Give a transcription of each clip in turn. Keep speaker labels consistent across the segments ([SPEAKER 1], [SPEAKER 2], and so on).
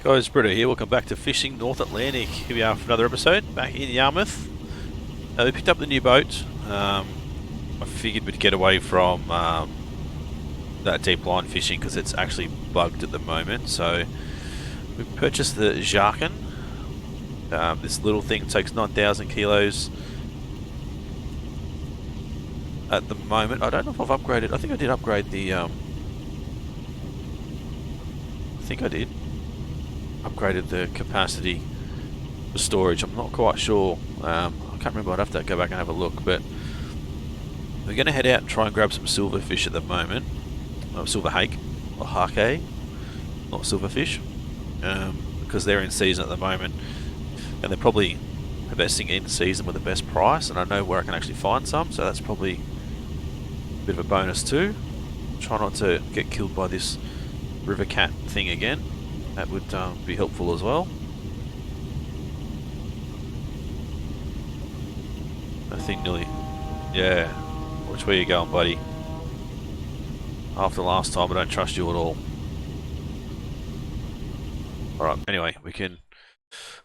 [SPEAKER 1] Guys, Britto here. Welcome back to Fishing North Atlantic. Here we are for another episode back in Yarmouth. We picked up the new boat. I figured we'd get away from that deep line fishing because it's actually bugged at the moment. So we purchased the Sjarken. This little thing takes 9,000 kilos. At the moment, I don't know if I've upgraded. I think I did upgrade the. I think I did. Upgraded the capacity for storage. I'm not quite sure. I can't remember. I'd have to go back and have a look. But we're going to head out and try and grab some silverfish at the moment. Silver hake or hake, not silverfish, because they're in season at the moment, and they're probably the best thing in season with the best price. And I know where I can actually find some, so that's probably a bit of a bonus too. Try not to get killed by this river cat thing again. That would be helpful as well. I think nearly... Yeah. Watch where you're going, buddy. After last time, I don't trust you at all. Alright, anyway, we can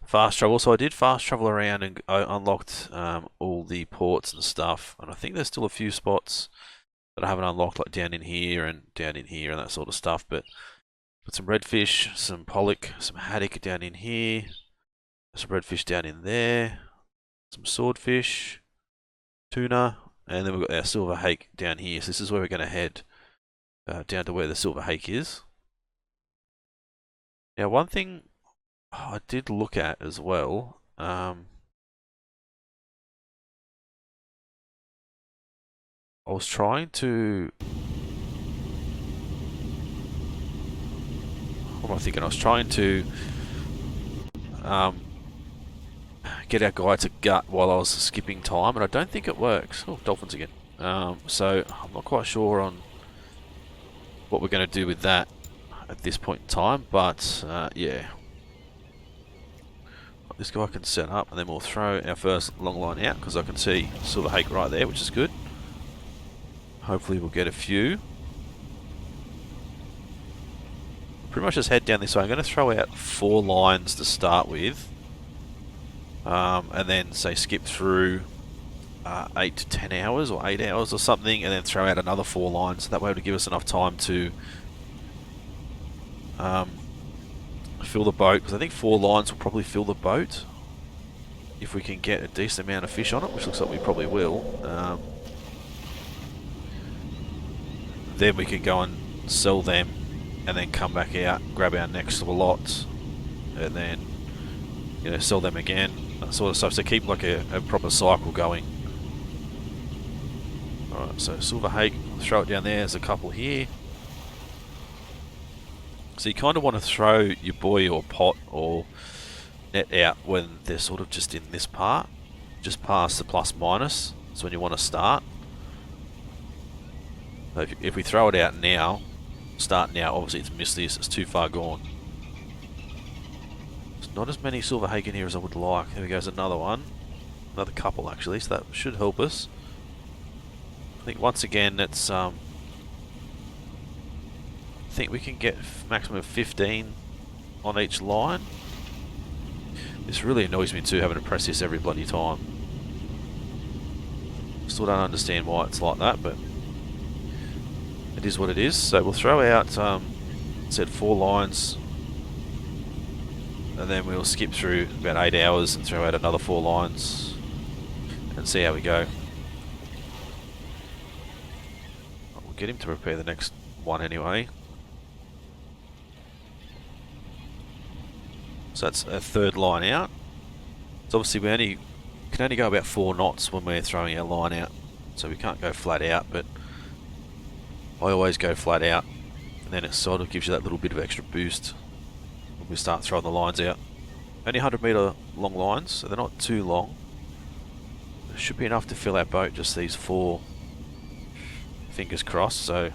[SPEAKER 1] fast travel. So I did fast travel around and I unlocked all the ports and stuff. And I think there's still a few spots that I haven't unlocked, like down in here and that sort of stuff. But some redfish, some pollock, some haddock down in here, some redfish down in there, some swordfish, tuna, and then we've got our silver hake down here. So this is where we're going to head, down to where the silver hake is. Now, one thing I did look at as well, I was trying to... What am I thinking? I was trying to get our guy to gut while I was skipping time, and I don't think it works. Oh, dolphins again. So I'm not quite sure on what we're going to do with that at this point in time, but yeah. This guy can set up, and then we'll throw our first long line out because I can see silver hake right there, which is good. Hopefully we'll get a few. Pretty much just head down this way. I'm going to throw out 4 lines to start with, and then say skip through 8 to 10 hours or 8 hours or something, and then throw out another 4 lines. That way it'll give us enough time to fill the boat, because I think 4 lines will probably fill the boat if we can get a decent amount of fish on it, which looks like we probably will. Then we can go and sell them and then come back out, grab our next lot, and then, you know, sell them again, that sort of stuff. So keep like a proper cycle going. Alright, so silver hake, throw it down there. There's a couple here. So you kind of want to throw your buoy or pot or net out when they're sort of just in this part, just past the plus minus. That's when you want to start. So if we throw it out now, start now, obviously it's missed this, it's too far gone. There's not as many silver hake in here as I would like. There goes another one. Another couple actually, so that should help us. I think once again it's I think we can get maximum of 15 on each line. This really annoys me too, having to press this every bloody time. Still don't understand why it's like that, but it is what it is. So we'll throw out, said 4 lines, and then we'll skip through about 8 hours and throw out another 4 lines and see how we go. We'll get him to prepare the next one anyway. So that's a 3rd line out. So obviously we can only go about 4 knots when we're throwing our line out, so we can't go flat out, but I always go flat out, and then it sort of gives you that little bit of extra boost when we start throwing the lines out. Only 100 metre long lines, so they're not too long. It should be enough to fill our boat, just these 4. Fingers crossed, so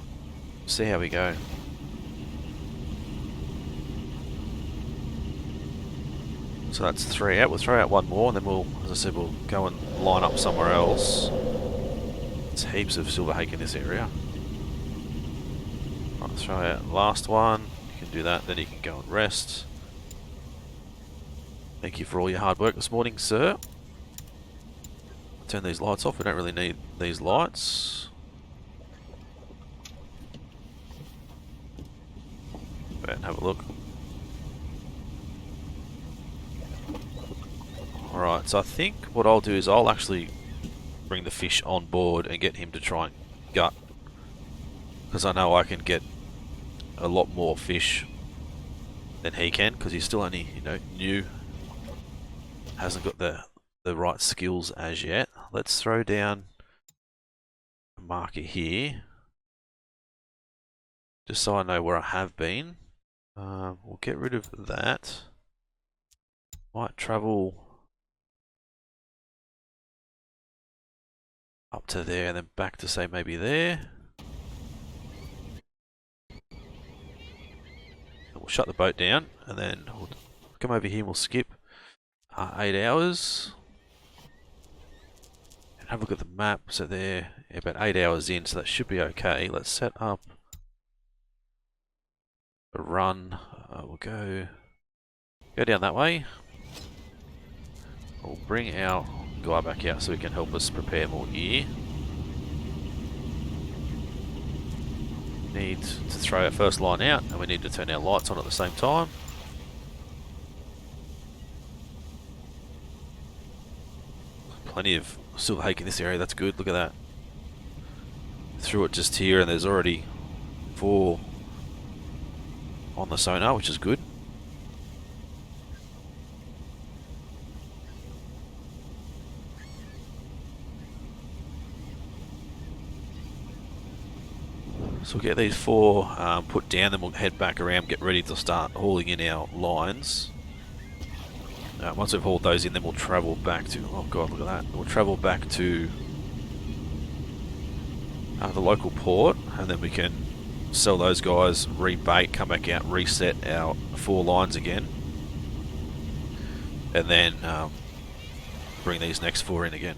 [SPEAKER 1] see how we go. So that's 3 out. We'll throw out 1 more, and then we'll, as I said, we'll go and line up somewhere else. There's heaps of silver hake in this area. Right, throw out the last one. You can do that, then you can go and rest. Thank you for all your hard work this morning, sir. Turn these lights off. We don't really need these lights. Go out and have a look. Alright, so I think what I'll do is I'll actually bring the fish on board and get him to try and gut. Because I know I can get a lot more fish than he can, because he's still only, you know, new. Hasn't got the right skills as yet. Let's throw down a marker here, just so I know where I have been. We'll get rid of that. Might travel up to there and then back to, say, maybe there. And we'll shut the boat down and then we'll come over here and we'll skip 8 hours. And have a look at the map. So they're about 8 hours in, so that should be okay. Let's set up a run. We'll go down that way. We'll bring our guy back out so he can help us prepare more gear. Need to throw our first line out, and we need to turn our lights on at the same time. Plenty of silver hake in this area, that's good, look at that. Threw it just here and there's already 4 on the sonar, which is good. So we'll get these 4 put down, then we'll head back around, get ready to start hauling in our lines. Once we've hauled those in, then we'll travel back to, oh god, look at that. We'll travel back to the local port, and then we can sell those guys, rebait, come back out, reset our 4 lines again. And then bring these next 4 in again.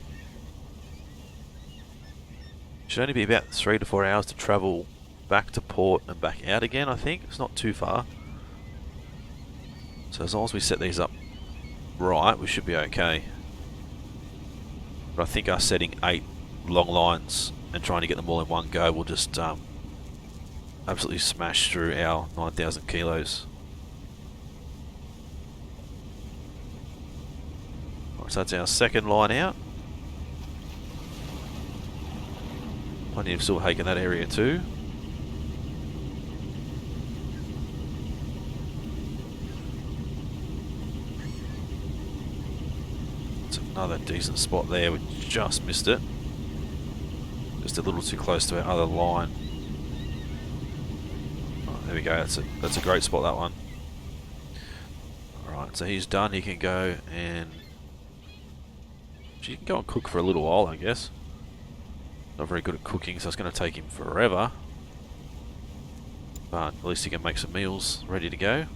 [SPEAKER 1] Should only be about 3 to 4 hours to travel back to port and back out again, I think. It's not too far. So as long as we set these up right, we should be okay. But I think us setting 8 long lines and trying to get them all in one go will just absolutely smash through our 9,000 kilos. Right, so that's our second line out. Plenty of silver hake in that area too. It's another decent spot there, we just missed it. Just a little too close to our other line. Oh, there we go, that's a great spot, that one. Alright, so he's done, he can go and... he can go and cook for a little while, I guess. Not very good at cooking, so it's going to take him forever. But at least he can make some meals ready to go.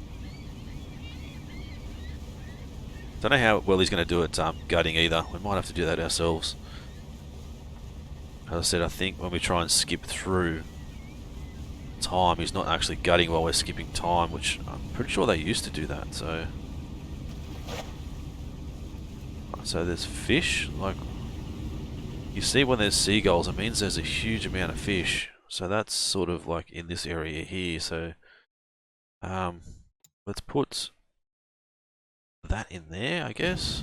[SPEAKER 1] Don't know how well he's going to do at gutting either. We might have to do that ourselves. As I said, I think when we try and skip through time, he's not actually gutting while we're skipping time, which I'm pretty sure they used to do that. So there's fish, like... you see when there's seagulls, it means there's a huge amount of fish. So that's sort of like in this area here. So let's put that in there, I guess.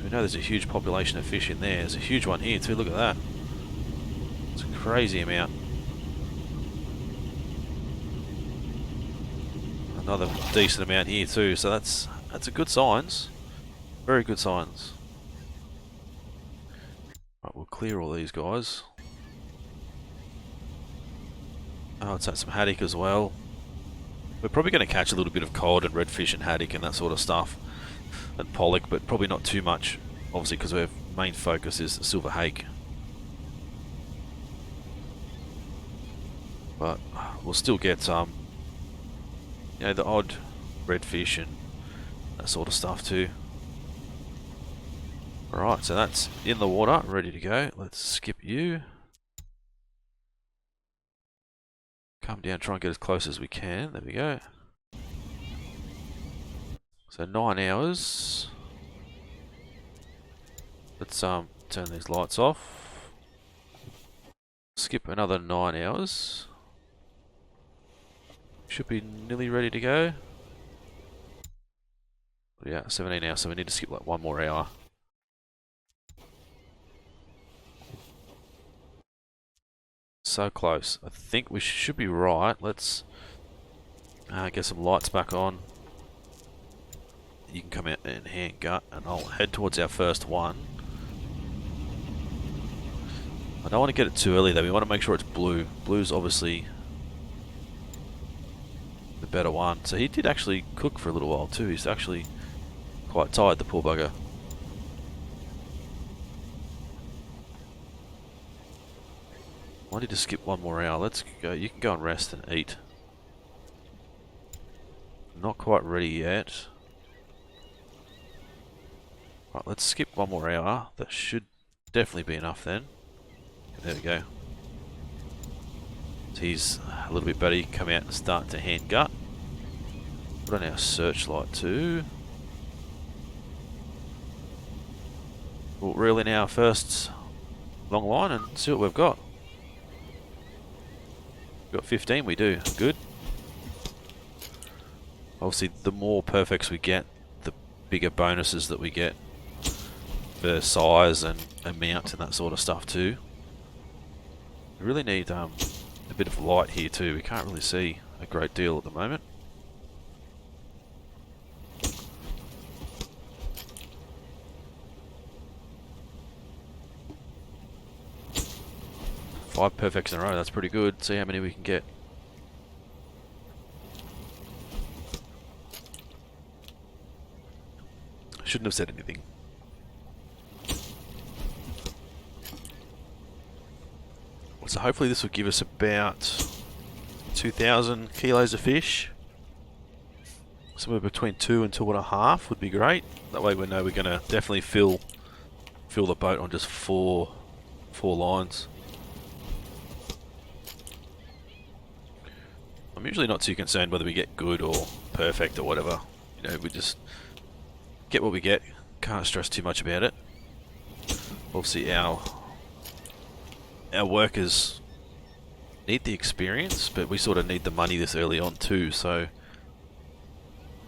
[SPEAKER 1] We know there's a huge population of fish in there. There's a huge one here too, look at that. It's a crazy amount. Another decent amount here too, so that's a good signs. Very good signs. Right, we'll clear all these guys. Oh, it's had some haddock as well. We're probably going to catch a little bit of cod and redfish and haddock and that sort of stuff. And pollock, but probably not too much. Obviously, because our main focus is the silver hake. But we'll still get you know, the odd redfish and that sort of stuff too. Alright, so that's in the water, ready to go. Let's skip you. Come down, try and get as close as we can. There we go. So 9 hours. Let's turn these lights off. Skip another 9 hours. Should be nearly ready to go. Yeah, 17 hours, so we need to skip like 1 more hour. So close. I think we should be right. Let's get some lights back on. You can come out and hand gut, and I'll head towards our first one. I don't want to get it too early though. We want to make sure it's blue. Blue's obviously the better one. So he did actually cook for a little while too. He's actually quite tired, the poor bugger. I need to skip 1 more hour. Let's go. You can go and rest and eat. Not quite ready yet. Right, let's skip 1 more hour. That should definitely be enough then. There we go. So he's a little bit better. You can come out and start to hand gut. Put on our searchlight too. We'll reel in our first long line and see what we've got. We've got 15, we do. Good. Obviously, the more perfects we get, the bigger bonuses that we get for size and amount and that sort of stuff too. We really need a bit of light here too. We can't really see a great deal at the moment. Five perfects in a row, that's pretty good. See how many we can get. Shouldn't have said anything. So hopefully this will give us about 2,000 kilos of fish. Somewhere between 2 and 2.5 would be great. That way we know we're going to definitely fill the boat on just four lines. I'm usually not too concerned whether we get good or perfect or whatever. You know, we just get what we get. Can't stress too much about it. Obviously our workers need the experience, but we sort of need the money this early on too, so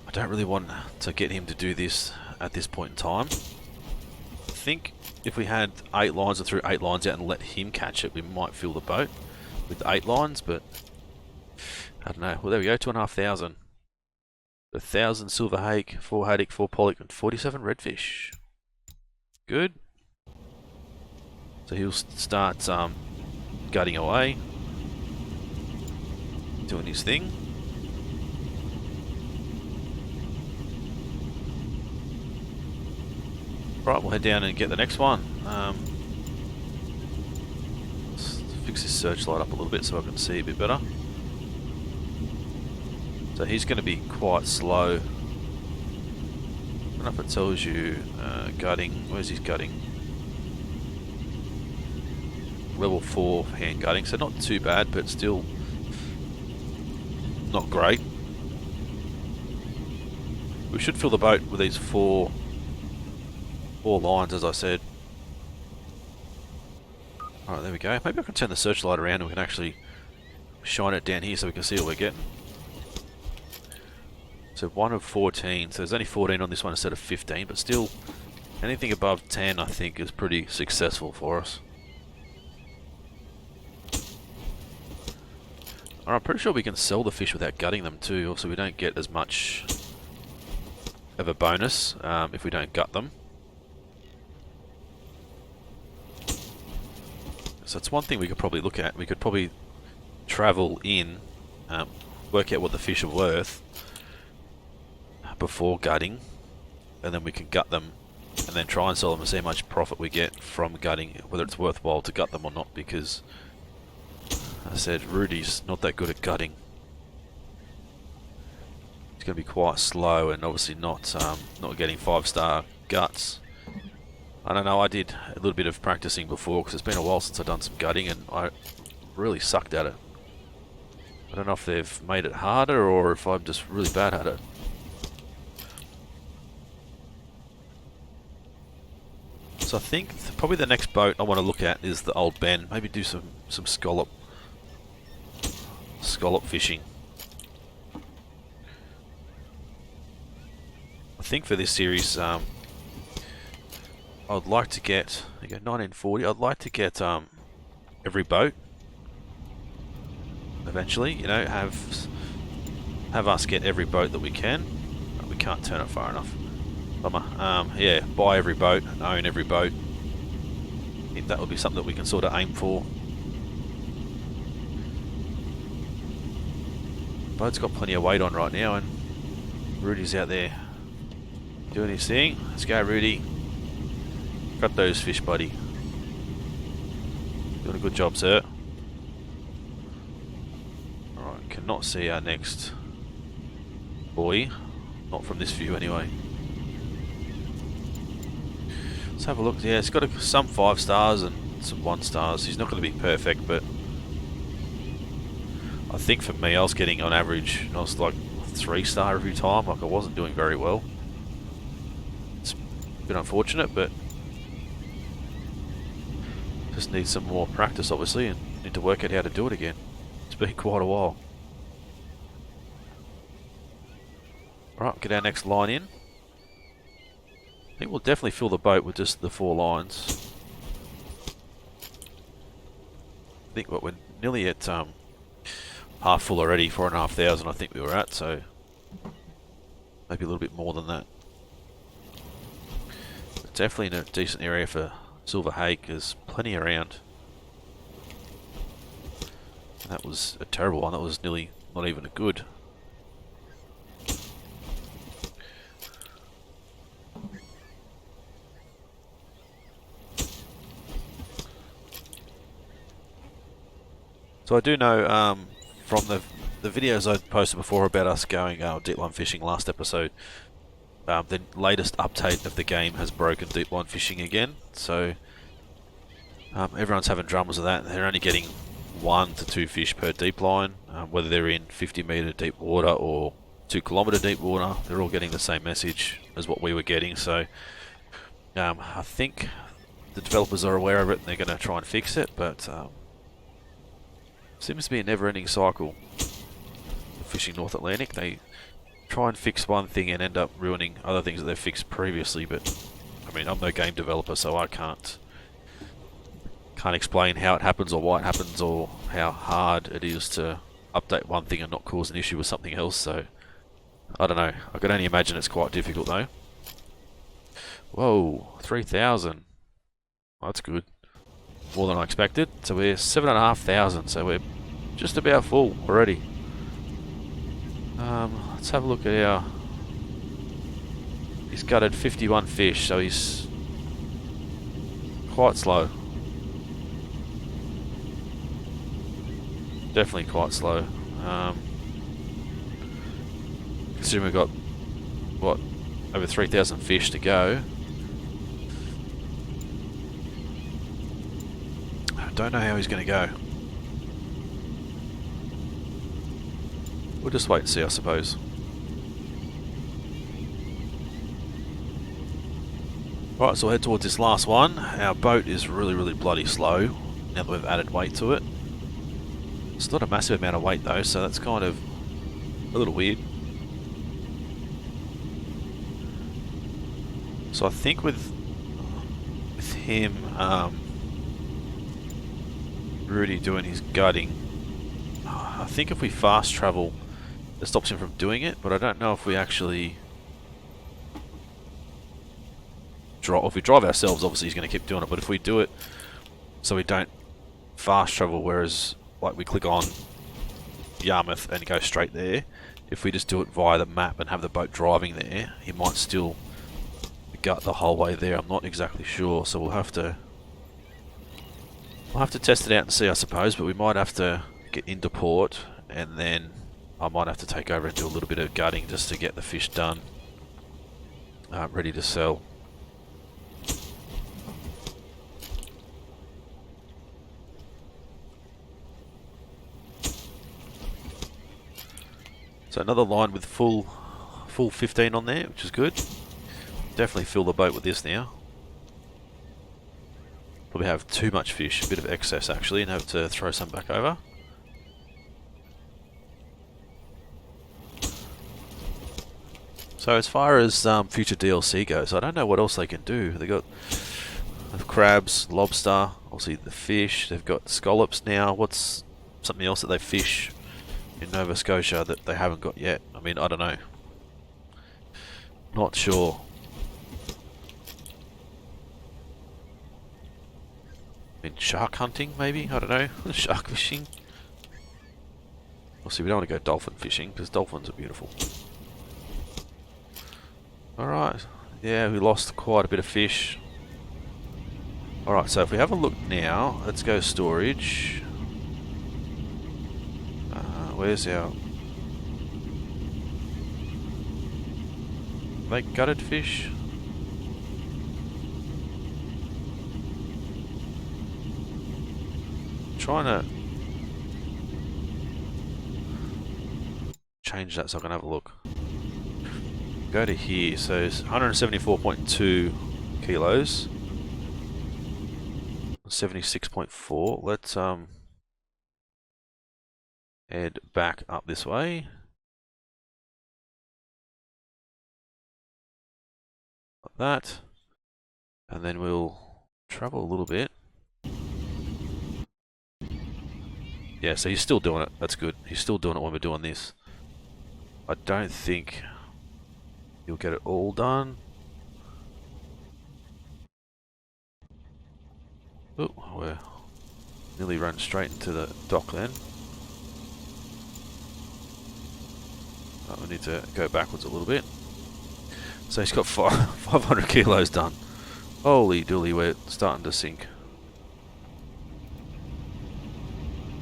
[SPEAKER 1] I don't really want to get him to do this at this point in time. I think if we had 8 lines or threw 8 lines out and let him catch it, we might fill the boat with 8 lines, but I don't know. Well, there we go, 2,500. 1,000 silver hake, 4 haddock, 4 pollock, and 47 redfish. Good. So he'll start gutting away, doing his thing. Right, we'll head down and get the next one. Let's fix this searchlight up a little bit so I can see a bit better. So he's going to be quite slow. I don't know if it tells you gutting. Where's his gutting? Level 4 hand gutting, so not too bad, but still not great. We should fill the boat with these four lines, as I said. Alright, there we go. Maybe I can turn the searchlight around and we can actually shine it down here so we can see what we're getting. So 1 of 14, so there's only 14 on this one instead of 15, but still anything above 10 I think is pretty successful for us. I'm pretty sure we can sell the fish without gutting them too, also we don't get as much of a bonus if we don't gut them. So it's one thing we could probably look at. We could probably travel in, work out what the fish are worth before gutting, and then we can gut them and then try and sell them and see how much profit we get from gutting, whether it's worthwhile to gut them or not, because I said Rudy's not that good at gutting. He's going to be quite slow and obviously not getting 5-star guts. I don't know, I did a little bit of practicing before because it's been a while since I've done some gutting and I really sucked at it. I don't know if they've made it harder or if I'm just really bad at it. So I think probably the next boat I want to look at is the Old Ben. Maybe do some scallop fishing. I think for this series, I'd like to get 1940. I'd like to get every boat eventually. You know, have us get every boat that we can. We can't turn it far enough. Bummer. Yeah, buy every boat, own every boat. I think that would be something that we can sort of aim for. Boat's got plenty of weight on right now, and Rudy's out there doing his thing. Let's go, Rudy. Got those fish, buddy. Doing a good job, sir. Alright, cannot see our next buoy. Not from this view, anyway. Let's have a look. Yeah, it's got some 5 stars and some 1 stars. He's not going to be perfect, but I think for me, I was getting on average, I was like 3-star every time. Like, I wasn't doing very well. It's a bit unfortunate, but just need some more practice, obviously, and need to work out how to do it again. It's been quite a while. Alright, get our next line in. I think we'll definitely fill the boat with just the 4 lines. I think we're nearly at half full already, 4,500 I think we were at, so maybe a little bit more than that. But definitely in a decent area for silver hake. There's plenty around. And that was a terrible one. That was nearly not even a good. So I do know from the videos I posted before about us going deep line fishing last episode, the latest update of the game has broken deep line fishing again. So everyone's having dramas with that. They're only getting 1 to 2 fish per deep line, whether they're in 50-meter deep water or 2-kilometer deep water. They're all getting the same message as what we were getting. So I think the developers are aware of it and they're going to try and fix it, but seems to be a never-ending cycle of fishing North Atlantic. They try and fix one thing and end up ruining other things that they've fixed previously. But I mean, I'm no game developer, so I can't explain how it happens or why it happens or how hard it is to update one thing and not cause an issue with something else. So I don't know. I can only imagine it's quite difficult though. Whoa, 3,000. Oh, that's good. More than I expected. So we're 7,500. So we're just about full already. Let's have a look at our... He's gutted 51 fish, so he's quite slow. Definitely quite slow. Considering we've got, what, over 3,000 fish to go. I don't know how he's going to go. We'll just wait and see, I suppose. Right, so we'll head towards this last one. Our boat is really bloody slow now that we've added weight to it. It's not a massive amount of weight though, so that's kind of a little weird. So I think with him, Rudy doing his gutting, I think if we fast travel, it stops him from doing it, but I don't know if we actually drive. If we drive ourselves, obviously he's going to keep doing it, but if we do it so we don't fast travel, whereas like we click on Yarmouth and go straight there, if we just do it via the map and have the boat driving there, he might still gut the whole way there. I'm not exactly sure, so we'll have to test it out and see, I suppose, but we might have to get into port and then I might have to take over and do a little bit of gutting just to get the fish done, ready to sell. So another line with full 15 on there, which is good. Definitely fill the boat with this now. Probably have too much fish, a bit of excess actually, and have to throw some back over. So as far as future DLC goes, I don't know what else they can do. They got crabs, lobster, obviously the fish. They've got scallops now. What's something else that they fish in Nova Scotia that they haven't got yet? I mean, I don't know. Not sure. I mean, shark hunting maybe? I don't know. Shark fishing. Obviously we don't want to go dolphin fishing because dolphins are beautiful. Alright, yeah, we lost quite a bit of fish. Alright, so if we have a look now, let's go storage. Where's our... Are they gutted fish? Trying to change that so I can have a look. Go to here, so it's 174.2 kilos, 76.4. Let's head back up this way. Like that, and then we'll travel a little bit. Yeah, so he's still doing it. That's good. He's still doing it when we're doing this. I don't think you'll get it all done. Oh, we're nearly run straight into the dock then. Oh, we need to go backwards a little bit. So he's got 500 kilos done. Holy dooly, we're starting to sink.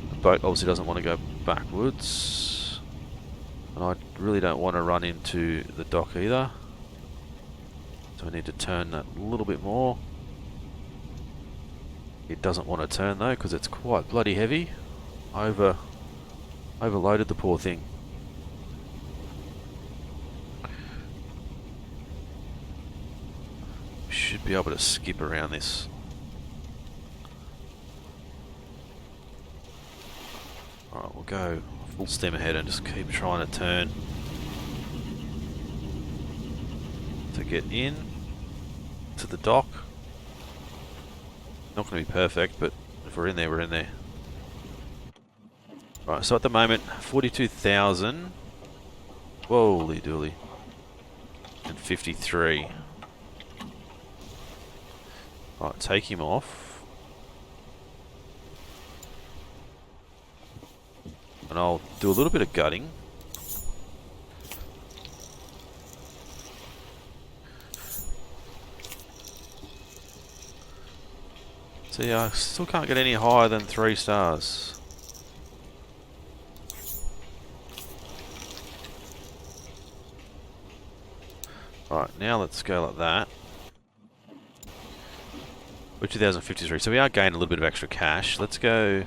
[SPEAKER 1] The boat obviously doesn't want to go backwards. And I really don't want to run into the dock either. So I need to turn that a little bit more. It doesn't want to turn though because it's quite bloody heavy. Overloaded the poor thing. Should be able to skip around this. Alright, we'll go full stem ahead and just keep trying to turn to get in to the dock. Not going to be perfect, but if we're in there, we're in there. Right, so at the moment, 42,000. Holy dooly. And 53. Right, take him off. And I'll do a little bit of gutting. So yeah, I still can't get any higher than 3 stars. Right, now let's go like that. We're 2053, so we are gaining a little bit of extra cash. Let's go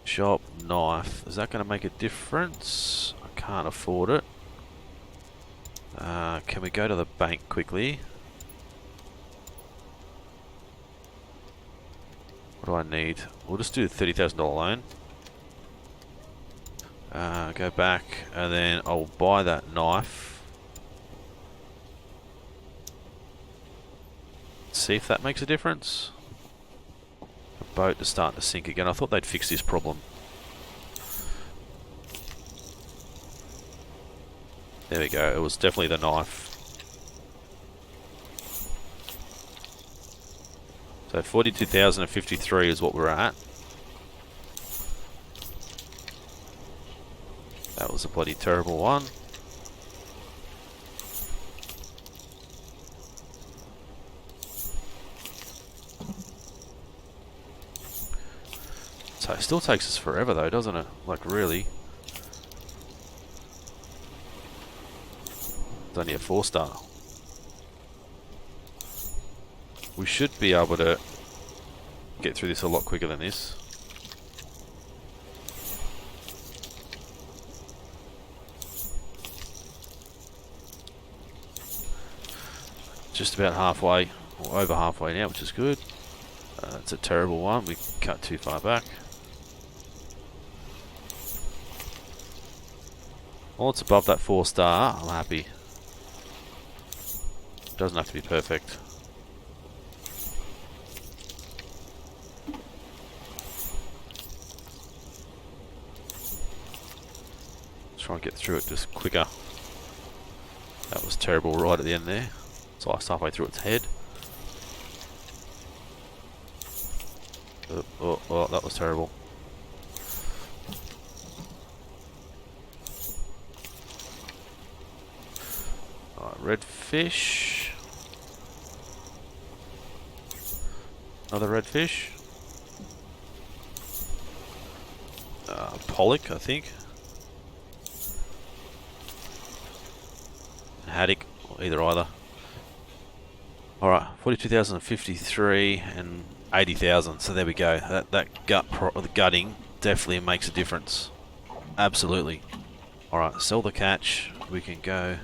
[SPEAKER 1] shop knife. Is that going to make a difference? I can't afford it. Can we go to the bank quickly? What do I need? We'll just do a $30,000 loan. Go back and then I'll buy that knife. See if that makes a difference. The boat is starting to sink again. I thought they'd fix this problem. There we go. It was definitely the knife. So 42,053 is what we're at. That was a bloody terrible one. So it still takes us forever though, doesn't it? Like really. It's only a 4-star. We should be able to get through this a lot quicker than this. Just about halfway, or over halfway now, which is good. That's a terrible one. We cut too far back. Well, it's above that 4-star. I'm happy. Doesn't have to be perfect. Try and get through it just quicker. That was terrible right at the end there. So I halfway through its head. Oh, that was terrible. Alright, redfish. Another redfish. Pollock, I think. Haddock, or either. Alright, 42,053 and 80,000. So there we go. That the gutting definitely makes a difference. Absolutely. Alright, sell the catch. We can go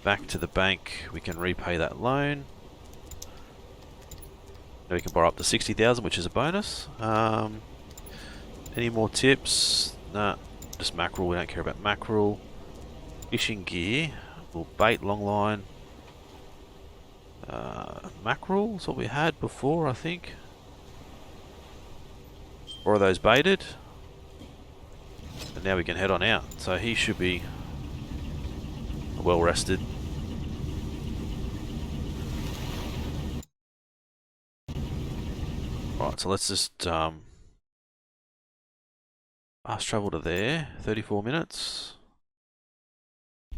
[SPEAKER 1] back to the bank. We can repay that loan. Now we can borrow up to 60,000, which is a bonus. Any more tips? Nah, just mackerel. We don't care about mackerel. Fishing gear. We'll bait LongLine. Mackerel is what we had before, I think. Or are those baited? And now we can head on out. So he should be well rested. Right, so let's just fast travel to there. 34 minutes.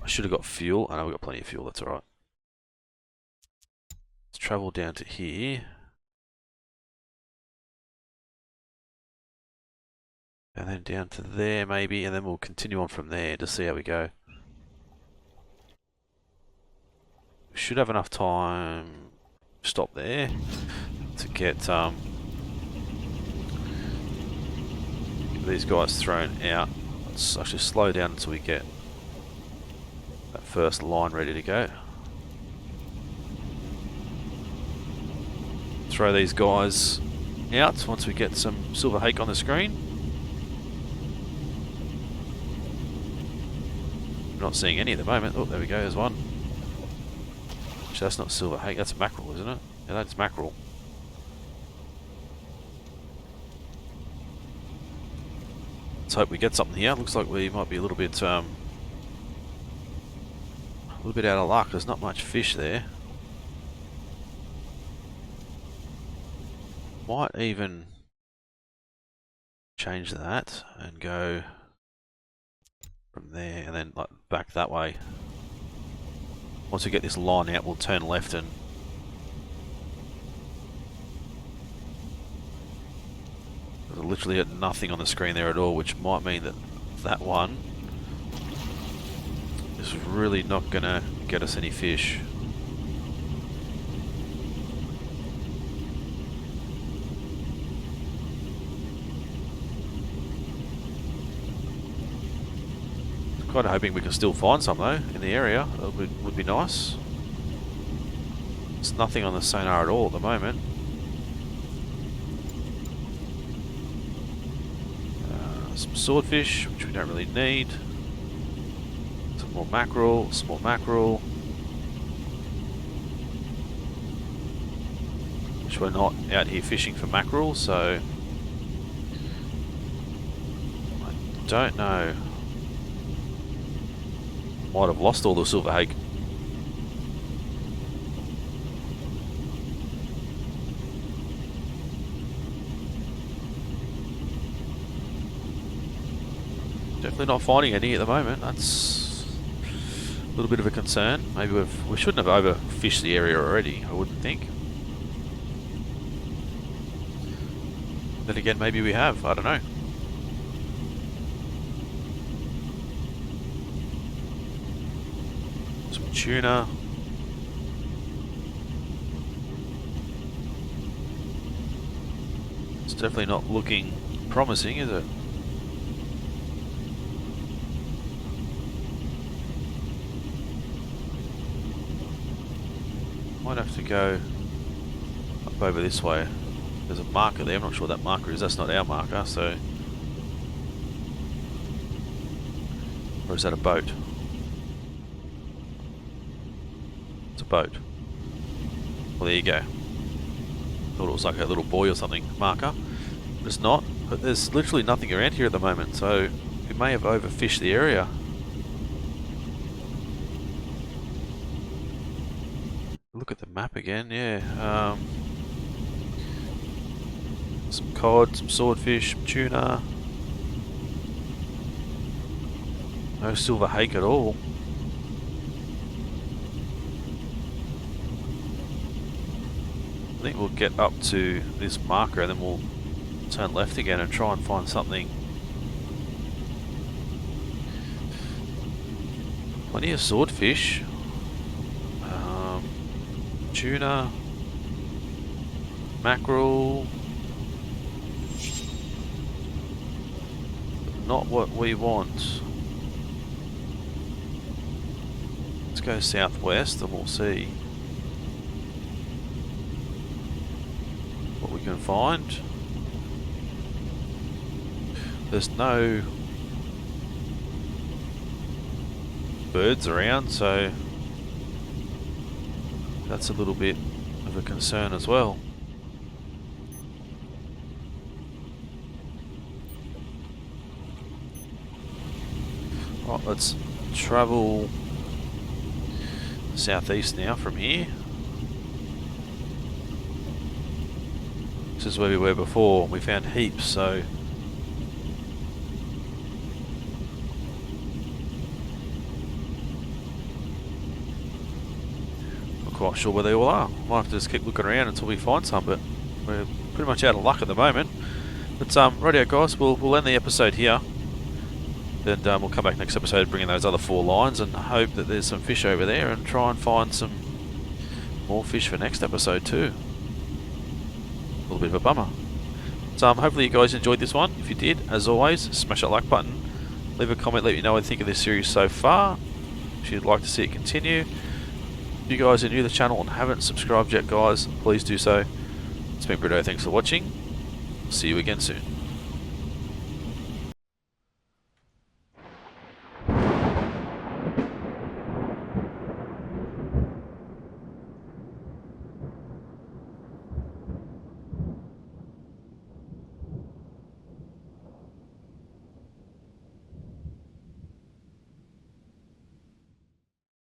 [SPEAKER 1] I should have got fuel. I know we've got plenty of fuel, that's alright. Let's travel down to here. And then down to there maybe, and then we'll continue on from there to see how we go. We should have enough time. Stop there to get these guys thrown out. Let's actually slow down until we get that first line ready to go. Throw these guys out once we get some silver hake on the screen. We're not seeing any at the moment. Oh, there we go, there's one. Actually, that's not silver hake, that's mackerel, isn't it? Yeah, that's mackerel. Let's hope we get something here. Looks like we might be a little bit out of luck. There's not much fish there. Might even change that and go from there and then like back that way. Once we get this line out, we'll turn left and there's literally nothing on the screen there at all, which might mean that that one is really not gonna get us any fish. Kind of hoping we can still find some though in the area. That would be nice. There's nothing on the sonar at all at the moment. Some swordfish, which we don't really need. Some more mackerel, some more mackerel. Which we're not out here fishing for mackerel, so I don't know. Might have lost all the silver hake. Definitely not finding any at the moment. That's a little bit of a concern. Maybe we shouldn't have overfished the area already, I wouldn't think. Then again, maybe we have. I don't know. Tuna. It's definitely not looking promising, is it? Might have to go up over this way. There's a marker there. I'm not sure what that marker is. That's not our marker, so... Or is that a boat? It's a boat. Well, there you go. Thought it was like a little buoy or something marker. But it's not. But there's literally nothing around here at the moment, so we may have overfished the area. Look at the map again, yeah. Some cod, some swordfish, some tuna. No silver hake at all. I think we'll get up to this marker and then we'll turn left again and try and find something. Plenty of swordfish. Tuna. Mackerel. Not what we want. Let's go southwest and we'll see what we can find. There's no birds around, so that's a little bit of a concern as well. Right, let's travel southeast now from here. This is where we were before. We found heaps, so not quite sure where they all are. Might have to just keep looking around until we find some, but we're pretty much out of luck at the moment. But radio guys, we'll end the episode here. Then we'll come back next episode bringing those other 4 lines and hope that there's some fish over there and try and find some more fish for next episode too. A little bit of a bummer. So hopefully you guys enjoyed this one. If you did, as always, smash that like button. Leave a comment, let me know what you think of this series so far. If you'd like to see it continue. If you guys are new to the channel and haven't subscribed yet guys, please do so. It's been Britto, thanks for watching. See you again soon.